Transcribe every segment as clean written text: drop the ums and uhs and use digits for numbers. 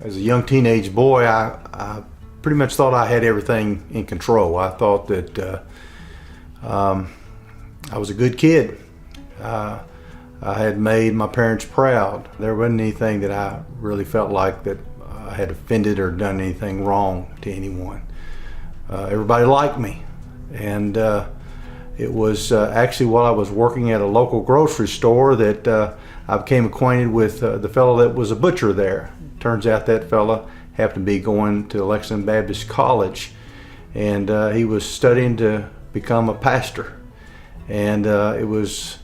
As a young teenage boy, I pretty much thought I had everything in control. I thought that I was a good kid. I had made my parents proud. There wasn't anything that I really felt like that I had offended or done anything wrong to anyone. Everybody liked me, and it was actually while I was working at a local grocery store that I became acquainted with the fellow that was a butcher there. Turns out that fellow happened to be going to Lexington Baptist College, and he was studying to become a pastor. And it was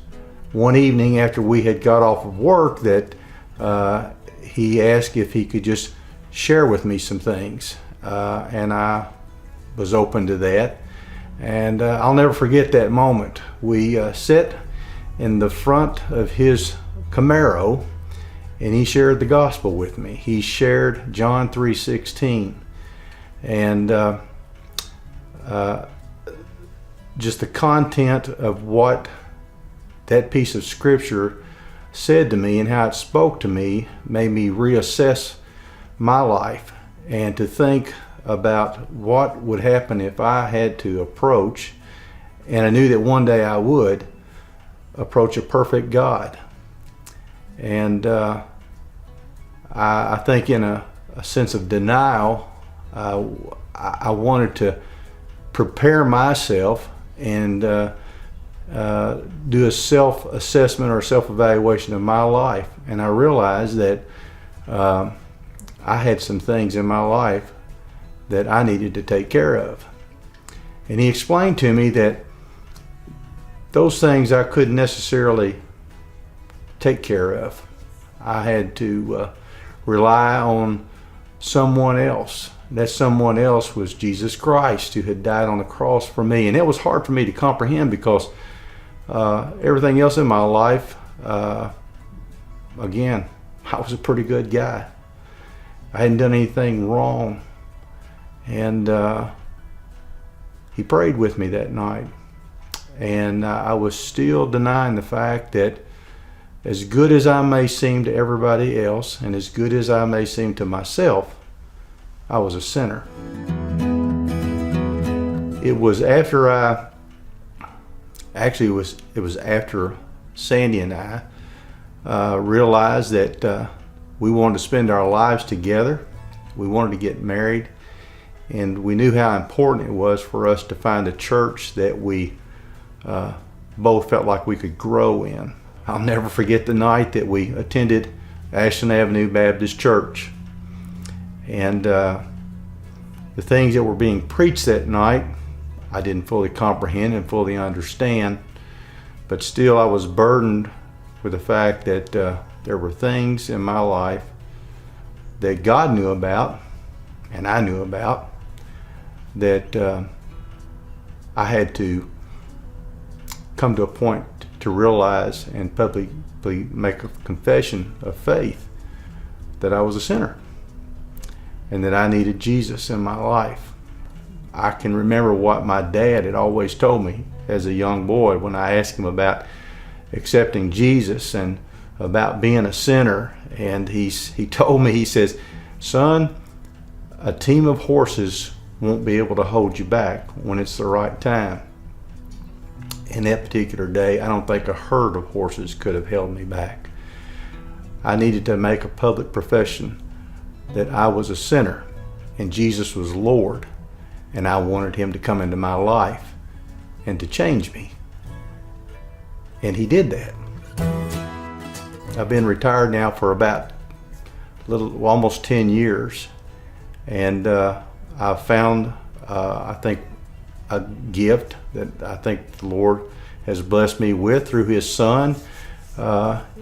one evening after we had got off of work that he asked if he could just share with me some things, and I was open to that. And I'll never forget that moment. We sat in the front of his Camaro, and he shared the gospel with me. He shared John 3:16, and just the content of what that piece of scripture said to me and how it spoke to me made me reassess my life and to think about what would happen if I had to approach, and I knew that one day I would approach a perfect God. And I think in a sense of denial, I wanted to prepare myself and do a self-assessment or self-evaluation of my life. And I realized that I had some things in my life that I needed to take care of. And he explained to me that those things I couldn't necessarily take care of. I had to rely on someone else. That someone else was Jesus Christ, who had died on the cross for me. And it was hard for me to comprehend because everything else in my life, again, I was a pretty good guy. I hadn't done anything wrong. And he prayed with me that night. And I was still denying the fact that as good as I may seem to everybody else, and as good as I may seem to myself, I was a sinner. It was after it was after Sandy and I realized that we wanted to spend our lives together. We wanted to get married, and we knew how important it was for us to find a church that we both felt like we could grow in. I'll never forget the night that we attended Ashland Avenue Baptist Church. And the things that were being preached that night, I didn't fully comprehend and fully understand. But still, I was burdened with the fact that there were things in my life that God knew about and I knew about that I had to come to a point to realize and publicly make a confession of faith that I was a sinner and that I needed Jesus in my life. I can remember what my dad had always told me as a young boy when I asked him about accepting Jesus and about being a sinner. And he told me, he says, "Son, a team of horses won't be able to hold you back when it's the right time." In that particular day, I don't think a herd of horses could have held me back. I needed to make a public profession that I was a sinner and Jesus was Lord, and I wanted him to come into my life and to change me. And he did that. I've been retired now for about almost 10 years, and I've found, I think, a gift that I think the Lord has blessed me with through his son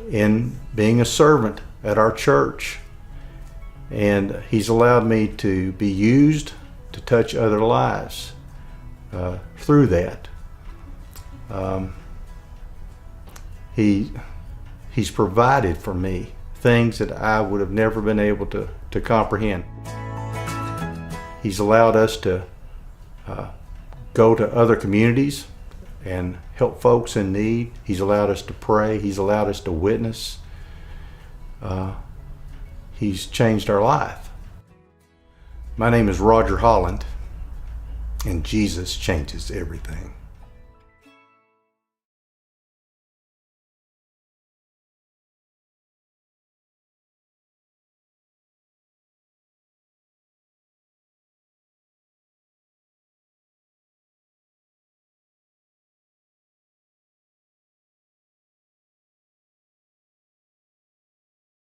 in being a servant at our church. And he's allowed me to be used to touch other lives through that. He's provided for me things that I would have never been able to comprehend. He's allowed us to go to other communities and help folks in need. He's allowed us to pray. He's allowed us to witness. He's changed our life. My name is Roger Holland, and Jesus changes everything.